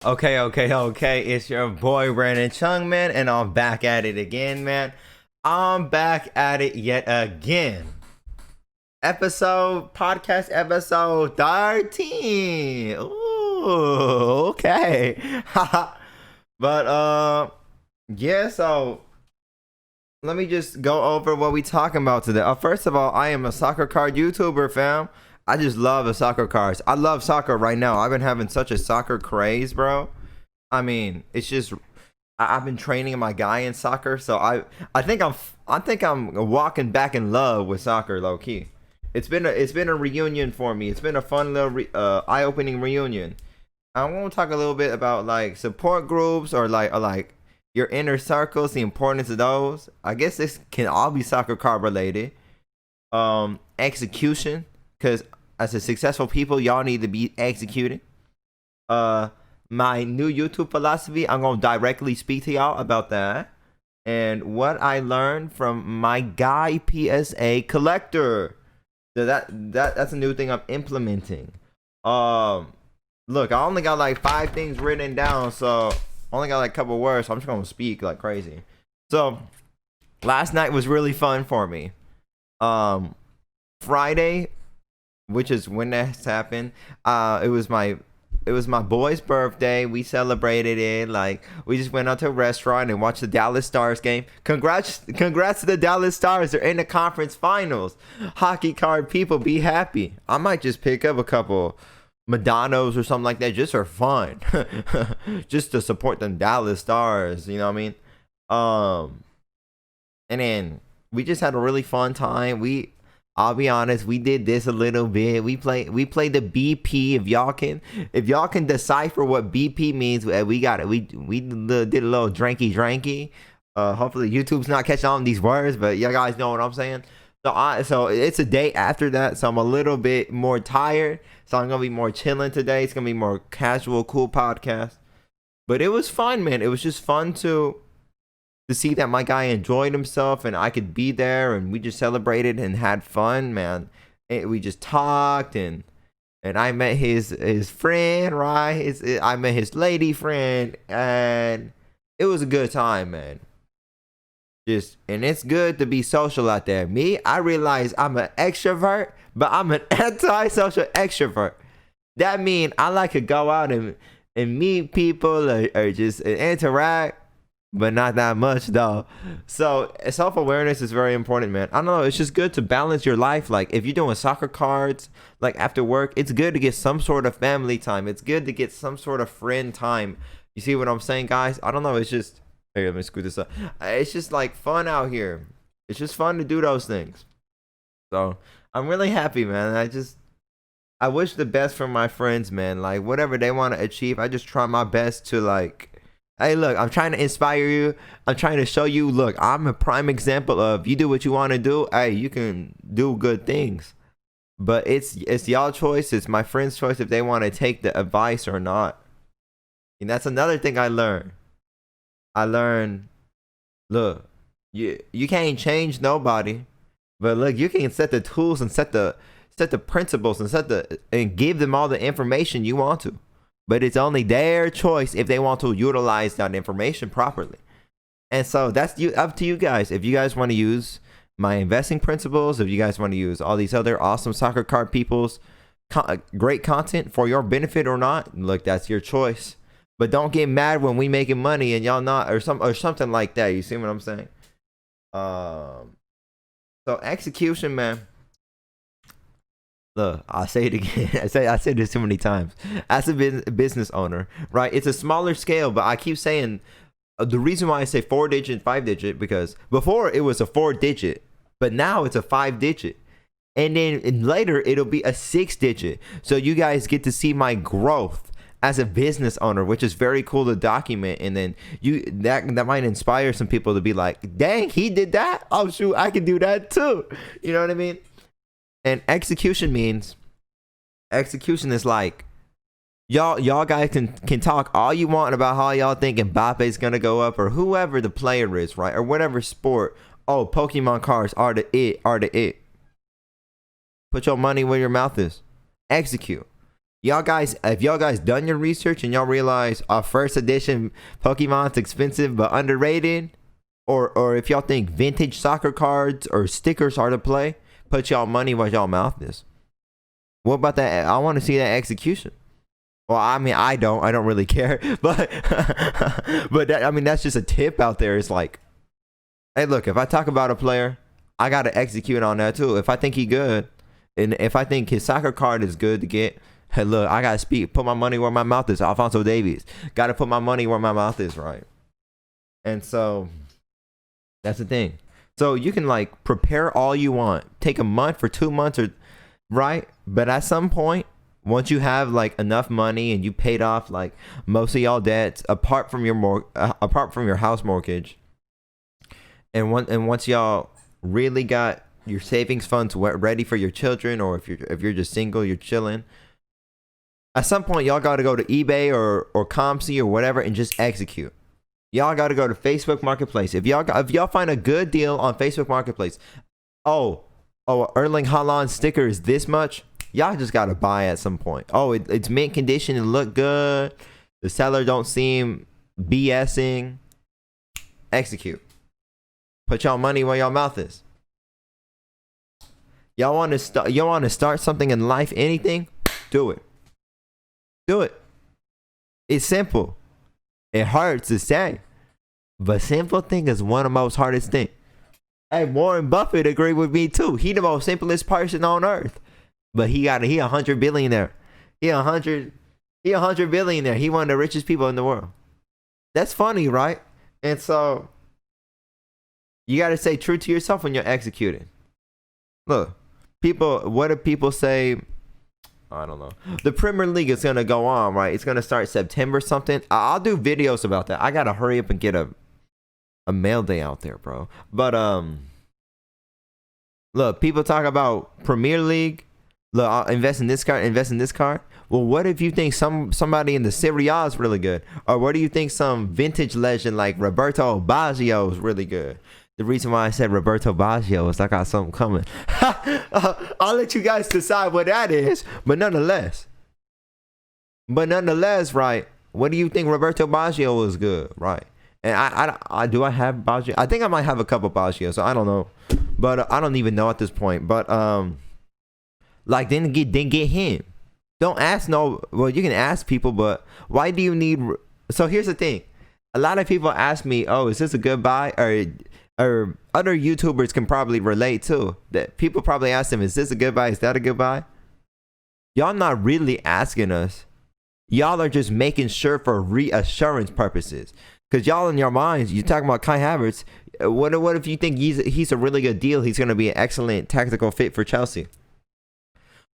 Okay. It's your boy Brandon Chung, man, and I'm back at it again, man. I'm back at it yet again. Podcast episode 13. Ooh, okay. but yeah, so let me just go over what we talking about today. First of all, I am a soccer card YouTuber, fam. I just love the soccer cards. I love soccer right now. I've been having such a soccer craze, bro. I mean, it's just I've been training my guy in soccer, so I think I'm walking back in love with soccer, low key. It's been a reunion for me. It's been a fun little eye opening reunion. I want to talk a little bit about like support groups or like your inner circles, the importance of those. I guess this can all be soccer card related. Execution, because as a successful people, y'all need to be executing. My new YouTube philosophy, I'm gonna directly speak to y'all about that. And what I learned from my guy PSA Collector. So that's a new thing I'm implementing. Look, I only got like 5 things written down, so I only got like a couple words, so I'm just gonna speak like crazy. So last night was really fun for me. Friday, which is when that happened, it was my boy's birthday. We celebrated it. Like, we just went out to a restaurant and watched the Dallas Stars game. Congrats to the Dallas Stars. They're in the conference finals. Hockey card people, be happy. I might just pick up a couple Madonnas or something like that just for fun. Just to support the Dallas Stars, you know what I mean? And then we just had a really fun time. I'll be honest, we did this a little bit. We played the BP. If y'all can decipher what BP means, we got it. We did a little dranky. Hopefully YouTube's not catching on these words, but you guys know what I'm saying. So it's a day after that, so I'm a little bit more tired. So I'm gonna be more chilling today. It's gonna be more casual, cool podcast. But it was fun, man. It was just fun to see that my guy enjoyed himself and I could be there, and we just celebrated and had fun, man. We just talked, and I met his friend, right? I met his lady friend, and it was a good time, man. And it's good to be social out there. Me, I realize I'm an extrovert, but I'm an anti-social extrovert. That means I like to go out and meet people or just interact, but not that much though. So self-awareness is very important, man. I don't know, it's just good to balance your life. Like, if you're doing soccer cards, like after work, it's good to get some sort of family time. It's good to get some sort of friend time. You see what I'm saying, guys? I don't know, it's just, hey, let me screw this up. It's just like fun out here. It's just fun to do those things. So I'm really happy, man. I wish the best for my friends, man. Like, whatever they want to achieve, I just try my best to, like, hey, look, I'm trying to inspire you. I'm trying to show you, look, I'm a prime example of, you do what you want to do. Hey, you can do good things. But it's y'all choice. It's my friend's choice if they want to take the advice or not. And that's another thing I learned. Look, you can't change nobody. But look, you can set the tools and set the principles and give them all the information you want to. But it's only their choice if they want to utilize that information properly. And so that's up to you guys. If you guys want to use my investing principles, if you guys want to use all these other awesome soccer card people's great content for your benefit or not, look, that's your choice. But don't get mad when we making money and y'all not, or something like that. You see what I'm saying? So execution, man. Look, I'll say it again. I said this too many times. As a business owner, right? It's a smaller scale, but I keep saying the reason why I say 4-digit, 5-digit, because before it was a 4-digit, but now it's a 5-digit. And then later it'll be a 6-digit. So you guys get to see my growth as a business owner, which is very cool to document. And then that might inspire some people to be like, dang, he did that? Oh shoot, I can do that too. You know what I mean? And execution is like, y'all guys can talk all you want about how y'all think Mbappe's gonna go up, or whoever the player is, right? Or whatever sport. Oh, Pokemon cards are the it. Put your money where your mouth is. Execute. if y'all guys done your research and y'all realize our first edition Pokemon's expensive but underrated, or if y'all think vintage soccer cards or stickers are to play, put y'all money where y'all mouth is. What about that? I want to see that execution. Well, I mean, I don't really care, but that's just a tip out there. It's like, hey, look, if I talk about a player, I got to execute on that too. If I think he good, and if I think his soccer card is good to get, hey, look, I got to put my money where my mouth is. Alphonso Davies. Got to put my money where my mouth is, right? And so, that's the thing. So, you can, like, prepare all you want. Take a month or 2 months, right? But at some point, once you have, like, enough money and you paid off, like, most of y'all debts, apart from your house mortgage, and once y'all really got your savings funds ready for your children, or if you're just single, you're chilling, at some point y'all got to go to eBay or ComC or whatever and just execute. Y'all got to go to Facebook Marketplace. If y'all find a good deal on Facebook Marketplace, Erling Haaland sticker is this much, y'all just got to buy at some point. It's mint condition and look good. The seller don't seem BSing. Execute. Put y'all money where y'all mouth is. Y'all want to start something in life, anything? Do it. Do it. It's simple. It hurts to say, but simple thing is one of the most hardest thing. Hey, Warren Buffett agreed with me too. He the most simplest person on earth, but he 100 billionaire. He 100 billionaire. He one of the richest people in the world. That's funny, right? And so you got to stay true to yourself when you're executing. Look, what do people say? I don't know. The Premier League is going to go on, right? It's going to start September something. I'll do videos about that. I got to hurry up and get a mail day out there, bro. But, look, people talk about Premier League. Look, I'll invest in this card. Well, what if you think somebody in the Serie A is really good? Or what do you think some vintage legend like Roberto Baggio is really good? The reason why I said Roberto Baggio is I got something coming. I'll let you guys decide what that is. But nonetheless, right? What do you think Roberto Baggio is good, right? And I do I have Baggio? I think I might have a couple Baggio, so I don't know. But I don't even know at this point. But like then get him. Don't ask no. Well, you can ask people, but why do you need? So here's the thing. A lot of people ask me, "Oh, is this a good buy?" Or other YouTubers can probably relate too. That people probably ask them, "Is this a good buy? Is that a good buy?" Y'all not really asking us. Y'all are just making sure for reassurance purposes. Cause y'all in your minds, you're talking about Kai Havertz. What if you think he's a really good deal? He's gonna be an excellent tactical fit for Chelsea.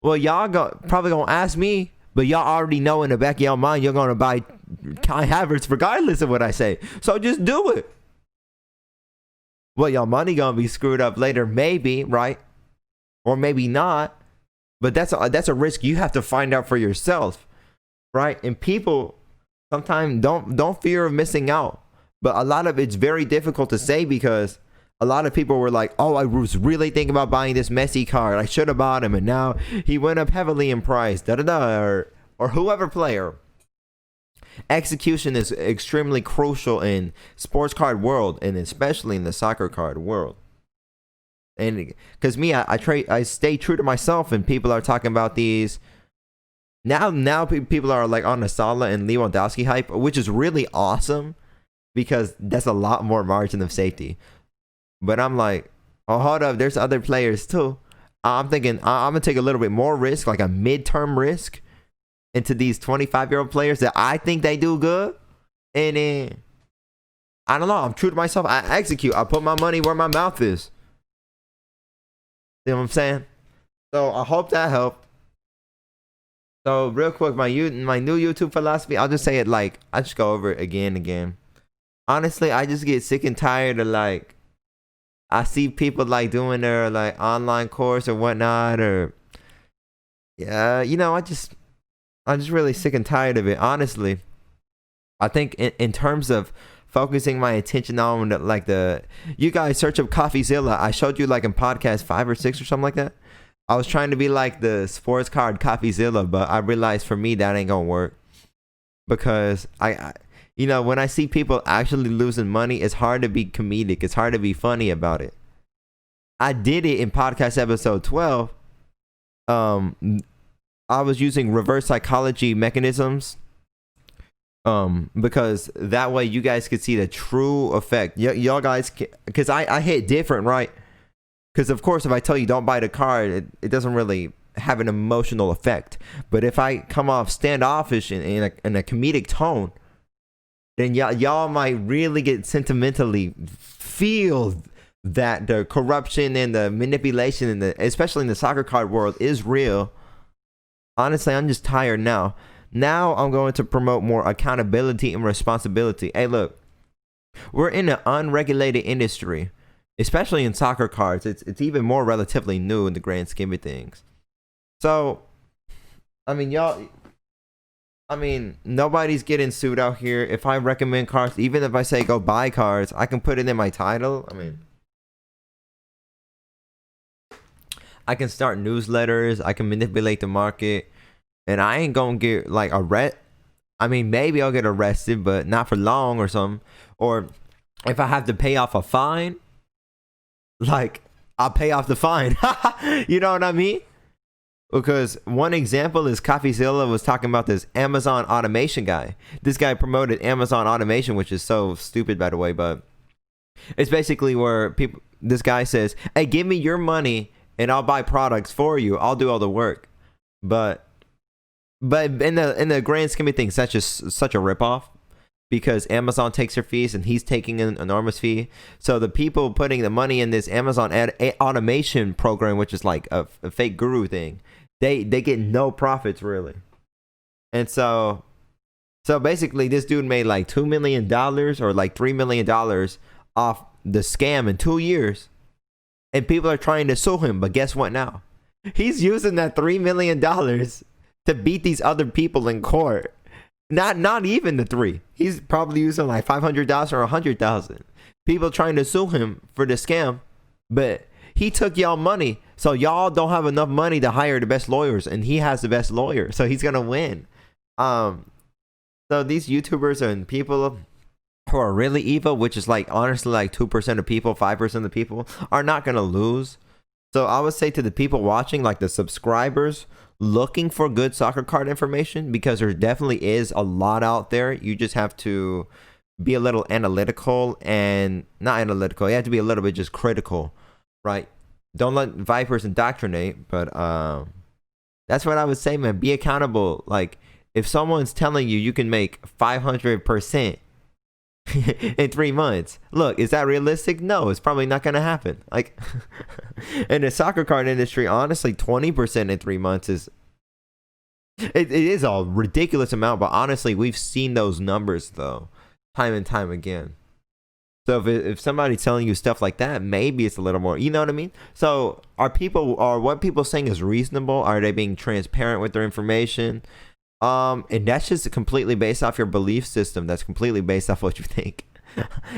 Well, y'all probably gonna ask me, but y'all already know in the back of your mind you're gonna buy Kai Havertz regardless of what I say. So just do it. Well, y'all money gonna be screwed up later, maybe, right? Or maybe not. But that's a risk you have to find out for yourself, right? And people sometimes don't fear of missing out. But a lot of it's very difficult to say because a lot of people were like, "Oh, I was really thinking about buying this Messi card. I should have bought him, and now he went up heavily in price." Or whoever player. Execution is extremely crucial in sports card world, and especially in the soccer card world. And because I stay true to myself, and people are talking about these now. People are like on the Salah and Lewandowski hype, which is really awesome because that's a lot more margin of safety. But I'm like, oh, hold up, there's other players too. I'm thinking I'm gonna take a little bit more risk, like a midterm risk, into these 25-year-old players that I think they do good. And then, I don't know, I'm true to myself. I execute. I put my money where my mouth is. You know what I'm saying? So I hope that helped. So real quick, my new YouTube philosophy, I'll just say it like, I just go over it again and again. Honestly, I just get sick and tired of like, I see people like doing their like online course or whatnot, or yeah, I just really sick and tired of it. Honestly, I think in terms of focusing my attention on you guys search up CoffeeZilla. I showed you like in podcast 5 or 6 or something like that. I was trying to be like the sports card CopyZilla, but I realized for me that ain't gonna work because when I see people actually losing money, it's hard to be comedic. It's hard to be funny about it. I did it in podcast episode 12. I was using reverse psychology mechanisms because that way you guys could see the true effect. Y'all guys, because I hit different, right? Because of course, if I tell you don't buy the card, it doesn't really have an emotional effect. But if I come off standoffish in a comedic tone, then y'all might really get sentimentally feel that the corruption and the manipulation especially in the soccer card world is real. Honestly, I'm just tired now. Now I'm going to promote more accountability and responsibility. Hey, look, we're in an unregulated industry, especially in soccer cards. It's even more relatively new in the grand scheme of things. So, I mean, nobody's getting sued out here. If I recommend cards, even if I say go buy cards, I can put it in my title. I mean, I can start newsletters. I can manipulate the market. And I ain't gonna get like maybe I'll get arrested, but not for long or something. Or if I have to pay off a fine, like I'll pay off the fine. You know what I mean? Because one example is CopyZilla was talking about this Amazon automation guy. This guy promoted Amazon automation, which is so stupid, by the way. But it's basically where this guy says, hey, give me your money and I'll buy products for you. I'll do all the work. But in the grand scheme of things, that's just such a ripoff because Amazon takes their fees and he's taking an enormous fee. So the people putting the money in this Amazon automation program, which is like a fake guru thing, they get no profits really. And so basically this dude made like $2 million or like $3 million off the scam in 2 years. And people are trying to sue him, but guess what now? He's using that $3 million to beat these other people in court. Not even the three. He's probably using like $500 or $100,000. People trying to sue him for the scam, but he took y'all money, so y'all don't have enough money to hire the best lawyers, and he has the best lawyer, so he's gonna win. So these YouTubers and people who are really evil, which is like honestly like 2% of people, 5% of people, are not gonna lose. So I would say to the people watching, like the subscribers, looking for good soccer card information, because there definitely is a lot out there. You just have to be a little analytical and not analytical. You have to be a little bit just critical, right? Don't let vipers indoctrinate, but that's what I would say, man. Be accountable. Like if someone's telling you can make 500% in 3 months, look, is that realistic? No, it's probably not gonna happen. Like in the soccer card industry, honestly, 20% in 3 months is it is a ridiculous amount, but honestly, we've seen those numbers though time and time again. So if somebody's telling you stuff like that, maybe it's a little more, you know what I mean? So are what people saying is reasonable? Are they being transparent with their information? And that's just completely based off your belief system. That's completely based off what you think.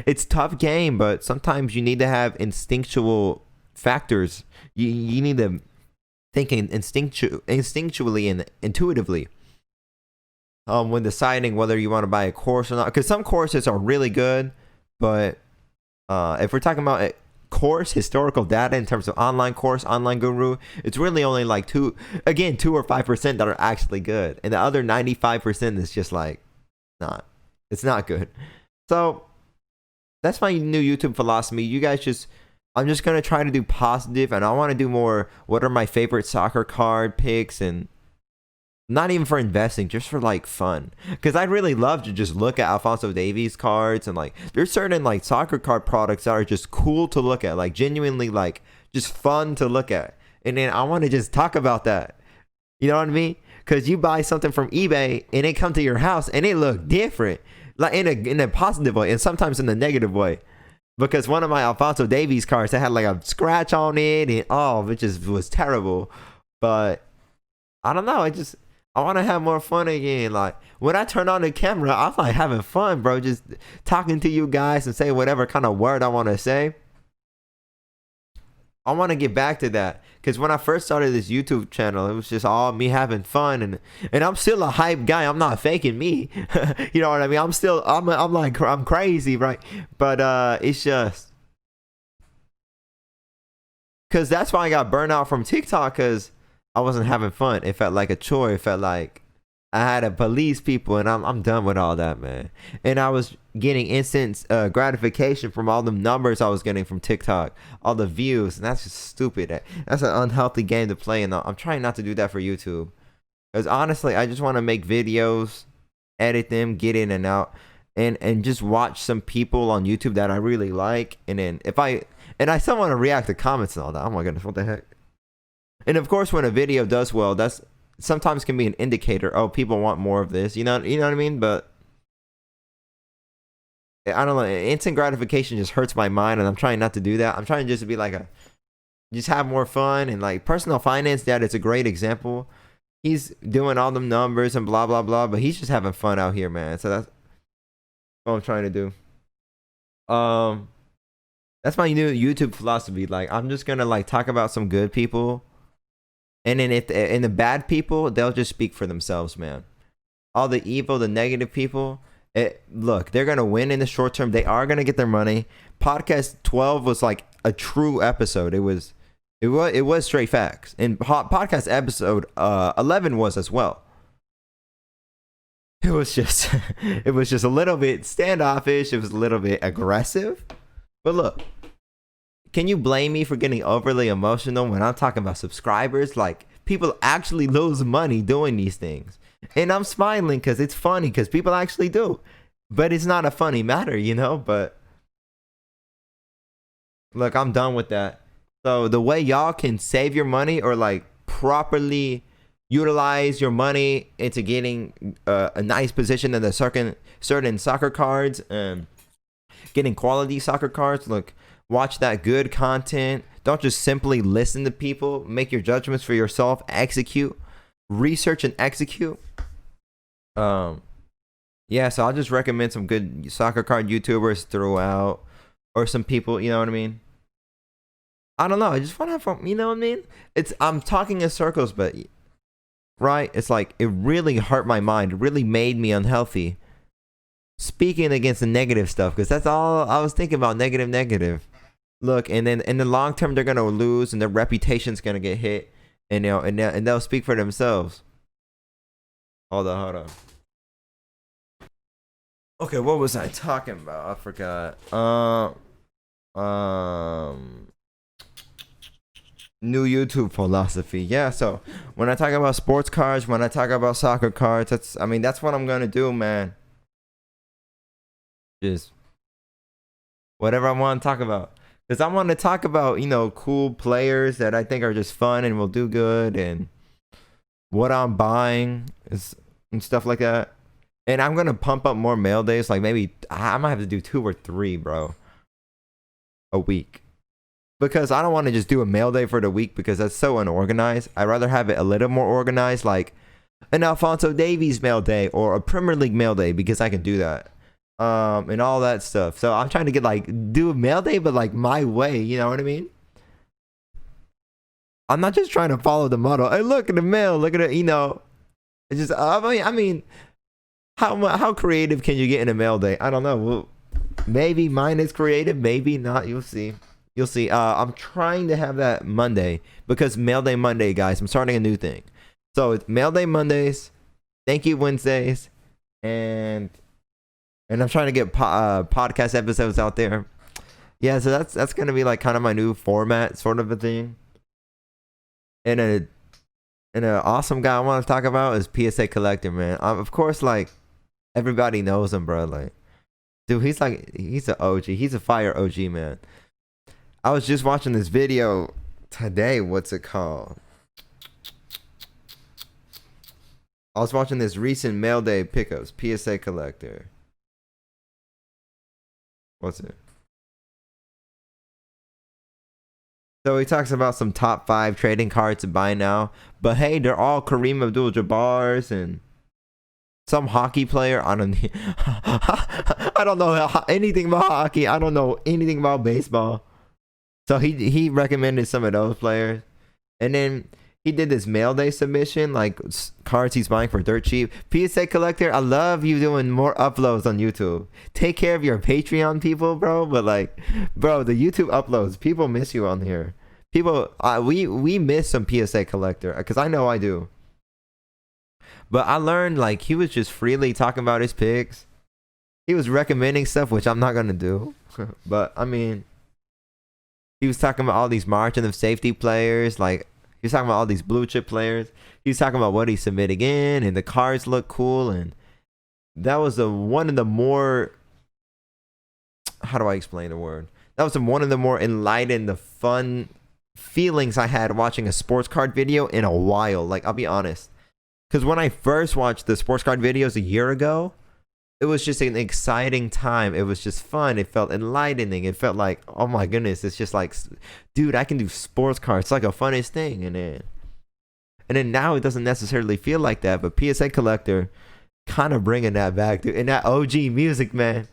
It's tough game, but sometimes you need to have instinctual factors. You need to think instinctually and intuitively when deciding whether you want to buy a course or not. Because some courses are really good, but if we're talking about course historical data in terms of online guru, it's really only like 2 or 5% that are actually good, and the other 95% is just like it's not good. So that's my new YouTube philosophy. You guys I'm just gonna try to do positive, and I want to do more what are my favorite soccer card picks, and not even for investing, just for like fun. Because I'd really love to just look at Alphonso Davies cards, and like there's certain like soccer card products that are just cool to look at, like genuinely like just fun to look at. And then I want to just talk about that. You know what I mean? Because you buy something from eBay and it come to your house and it look different, like in a positive way and sometimes in a negative way. Because one of my Alphonso Davies cards that had like a scratch on it, and it just was terrible. But I don't know, I want to have more fun again. Like when I turn on the camera, I'm like having fun, bro. Just talking to you guys and say whatever kind of word I want to say. I want to get back to that Because when I first started this YouTube channel, it was just all me having fun, and I'm still a hype guy. I'm not faking me. You know what I mean? I'm crazy, right? But it's just because that's why I got burnt out from TikTok, because I wasn't having fun. It felt like a chore. It felt like I had to police people, and I'm done with all that, man. And I was getting instant gratification from all the numbers I was getting from TikTok, all the views, and that's just stupid. That's an unhealthy game to play, and I'm trying not to do that for YouTube. Because honestly, I just want to make videos, edit them, get in and out, and just watch some people on YouTube that I really like. And then I still want to react to comments and all that. Oh my goodness, what the heck? And of course, when a video does well, that's sometimes can be an indicator. Oh, people want more of this. You know what I mean? But I don't know. Instant gratification just hurts my mind, and I'm trying not to do that. I'm trying just to be like just have more fun. And like personal finance dad, it's a great example. He's doing all the numbers and blah blah blah, but he's just having fun out here, man. So that's what I'm trying to do. That's my new YouTube philosophy. Like, I'm just gonna like talk about some good people, and then and the bad people, they'll just speak for themselves, man. All the evil, the negative people, look, they're gonna win in the short term. They are gonna get their money. Podcast 12 was like a true episode. It was straight facts, and podcast episode 11 was as well. It was just a little bit standoffish. It was a little bit aggressive. But look, can you blame me for getting overly emotional when I'm talking about subscribers? Like, people actually lose money doing these things. And I'm smiling because it's funny, because people actually do. But it's not a funny matter, you know? But look, I'm done with that. So the way y'all can save your money, or like properly utilize your money into getting a nice position in the certain soccer cards and getting quality soccer cards. Look, watch that good content. Don't just simply listen to people. Make your judgments for yourself. Execute, research, and execute. Yeah, so I'll just recommend some good soccer card YouTubers throughout, or some people, you know what I mean? I don't know. I just want to have fun, you know what I mean? I'm talking in circles, but right? It's like, it really hurt my mind. It really made me unhealthy. Speaking against the negative stuff, because that's all I was thinking about. Negative. Look, and then in the long term, they're gonna lose, and their reputation's gonna get hit, and they'll speak for themselves. Hold on. Okay, what was I talking about? I forgot. New YouTube philosophy. Yeah, so when I talk about sports cards, when I talk about soccer cards, that's what I'm gonna do, man. Just whatever I want to talk about, because I want to talk about, cool players that I think are just fun and will do good, and what I'm buying and stuff like that. And I'm gonna pump up more mail days. Like, maybe I might have to do 2 or 3, bro, a week, because I don't want to just do a mail day for the week, because that's so unorganized. I'd rather have it a little more organized, like an Alphonso Davies mail day or a Premier League mail day, because I can do that. And all that stuff. So I'm trying to do a mail day, but like my way, you know what I mean? I'm not just trying to follow the model. Hey, look at the mail, look at it, It's just, I mean, how creative can you get in a mail day? I don't know. Well, maybe mine is creative, maybe not. You'll see. I'm trying to have that Monday, because mail day Monday, guys. I'm starting a new thing. So it's mail day Mondays, thank you Wednesdays, and I'm trying to get podcast episodes out there. Yeah, so that's gonna be like kind of my new format, sort of a thing. And an awesome guy I want to talk about is PSA Collector, man. Of course, like, everybody knows him, bro. Like, dude, he's an OG. He's a fire OG, man. I was just watching this video today. What's it called? I was watching this recent mail day pickups. PSA Collector. What's it? So he talks about some top 5 trading cards to buy now. But hey, they're all Kareem Abdul-Jabbars and some hockey player. I don't know anything about hockey. I don't know anything about baseball. So he recommended some of those players. And then he did this mail day submission, like cards he's buying for dirt cheap. PSA Collector, I love you doing more uploads on YouTube. Take care of your Patreon people, bro. But like, bro, the YouTube uploads, people miss you on here. People, we miss some PSA Collector, because I know I do. But I learned, like, he was just freely talking about his picks. He was recommending stuff, which I'm not gonna do. But I mean, he was talking about all these margin of safety players, like. He was talking about all these blue chip players. He was talking about what he's submitting in, and the cards look cool. And that was one of the more, how do I explain the word? That was one of the more enlightened, the fun feelings I had watching a sports card video in a while. Like, I'll be honest. Because when I first watched the sports card videos a year ago, it was just an exciting time. It was just fun. It felt enlightening. It felt like, oh my goodness, it's just like, dude, I can do sports cards. It's like a funnest thing. And then now it doesn't necessarily feel like that. But PSA Collector kind of bringing that back, dude. And that OG music, man.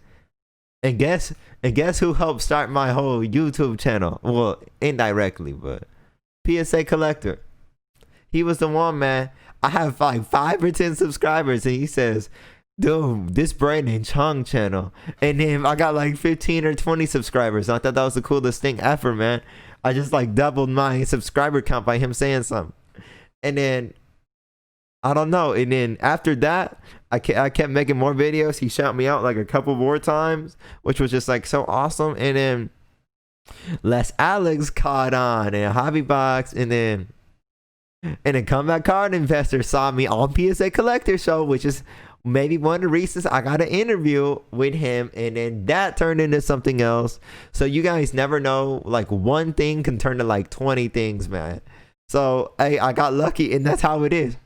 And guess who helped start my whole YouTube channel? Well, indirectly, but PSA Collector. He was the one, man. I have like 5 or 10 subscribers, and he says, dude, this Brandon Chung channel. And then I got like 15 or 20 subscribers. I thought that was the coolest thing ever, man. I just like doubled my subscriber count by him saying something. And then, I don't know. And then after that, I kept making more videos. He shouted me out like a couple more times, which was just like so awesome. And then Les Alex caught on, and Hobby Box, and then Comeback Card Investor saw me on PSA Collector Show, which is maybe one of the reasons I got an interview with him, and then that turned into something else. So you guys never know, like one thing can turn to like 20 things, man. So hey, I got lucky, and that's how it is.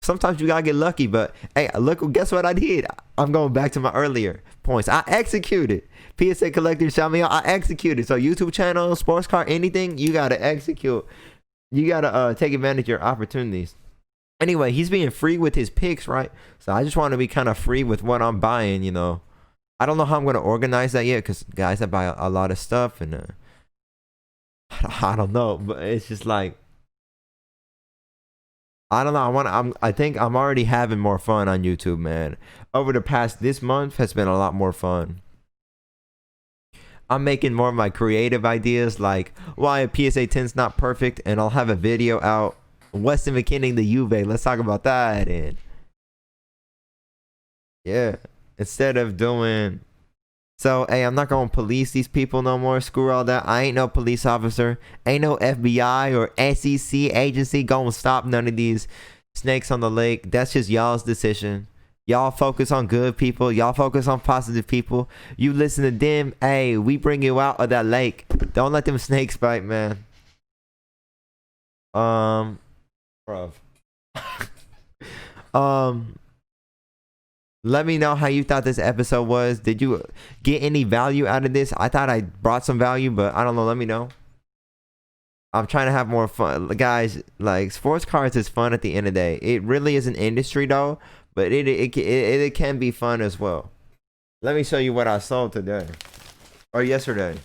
Sometimes you gotta get lucky, but hey, look, guess what I did? I'm going back to my earlier points. I executed. PSA Collector shout me out. I executed. So YouTube channel, sports card, anything, you gotta execute. You gotta take advantage of your opportunities. Anyway, he's being free with his picks, right? So I just want to be kind of free with what I'm buying, you know. I don't know how I'm going to organize that yet, because guys, I buy a lot of stuff, and I don't know, but it's just like, I don't know. I think I'm already having more fun on YouTube, man. Over the past, this month has been a lot more fun. I'm making more of my creative ideas, like why a PSA 10's not perfect, and I'll have a video out. Weston McKinney, the Juve. Let's talk about that. And yeah, instead of doing, so hey, I'm not gonna police these people no more. Screw all that. I ain't no police officer. Ain't no FBI or SEC agency gonna stop none of these snakes on the lake. That's just y'all's decision. Y'all focus on good people. Y'all focus on positive people. You listen to them. Hey, we bring you out of that lake. Don't let them snakes bite, man. Bruv. Let me know how you thought this episode was. Did you get any value out of this? I thought I brought some value, but I don't know. Let me know. I'm trying to have more fun, guys. Like, sports cards is fun at the end of the day. It really is an industry though, but it can be fun as well. Let me show you what I sold today or yesterday.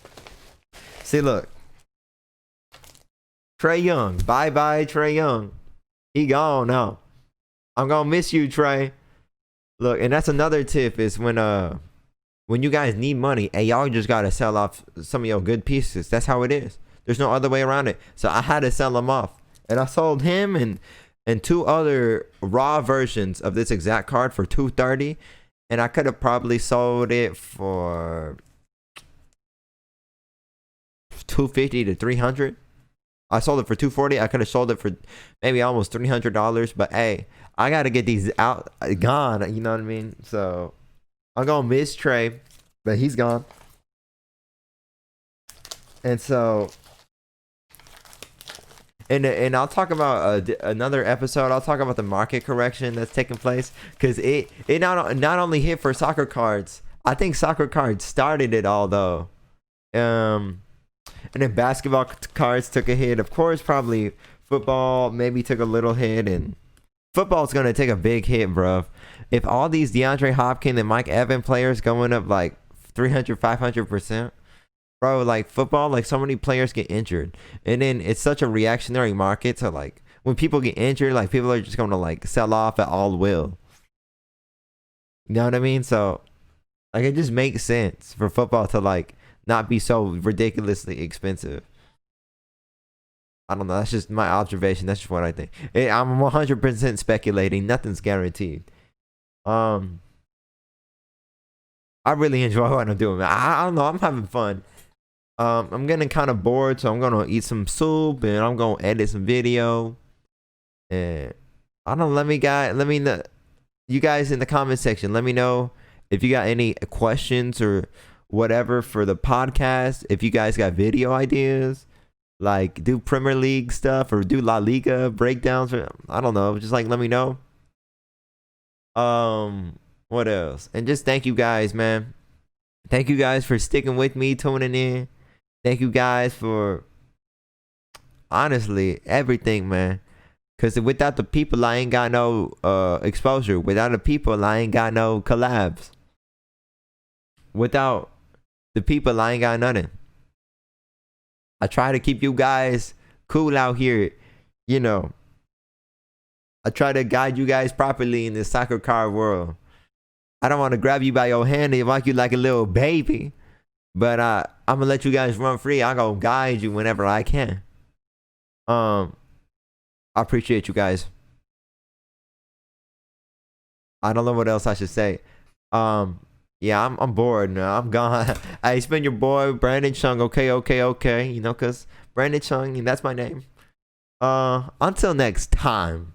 See, look, Trae Young. Bye bye, Trae Young. He gone now. I'm gonna miss you, Trey. Look, and that's another tip is when you guys need money, hey, y'all just gotta sell off some of your good pieces. That's how it is. There's no other way around it. So I had to sell them off, and I sold him and 2 other raw versions of this exact card for $230, and I could have probably sold it for $250 to $300. I sold it for $240. I could have sold it for maybe almost $300. But hey, I gotta get these out, gone. You know what I mean? So I'm gonna miss Trey, but he's gone. And so, and I'll talk about another episode. I'll talk about the market correction that's taking place, because it not only hit for soccer cards. I think soccer cards started it all though. And then basketball cards took a hit. Of course, probably football maybe took a little hit, and football's going to take a big hit, bro. If all these DeAndre Hopkins and Mike Evans players going up like 300, 500%, bro, like football, like so many players get injured, and then it's such a reactionary market. So like when people get injured, like people are just gonna like sell off at all will. You know what I mean? So like it just makes sense for football to like not be so ridiculously expensive. I don't know. That's just my observation. That's just what I think. I'm 100% speculating. Nothing's guaranteed. I really enjoy what I'm doing, man. I don't know. I'm having fun. I'm getting kind of bored, so I'm gonna eat some soup and I'm gonna edit some video. And I don't know. Let me know, you guys in the comment section. Let me know if you got any questions or whatever for the podcast. If you guys got video ideas, like do Premier League stuff or do La Liga breakdowns, or I don't know. Just like let me know. What else? And just thank you guys, man. Thank you guys for sticking with me, tuning in. Thank you guys for honestly everything, man. Cause without the people, I ain't got no exposure. Without the people, I ain't got no collabs. Without the people, I ain't got nothing. I try to keep you guys cool out here, you know. I try to guide you guys properly in this soccer card world. I don't want to grab you by your hand and walk you like a little baby. But I'm gonna let you guys run free. I'm gonna guide you whenever I can. I appreciate you guys. I don't know what else I should say. Yeah, I'm bored now. I'm gone. It's been your boy Brandon Chung. Okay. You know, cause Brandon Chung, that's my name. Until next time.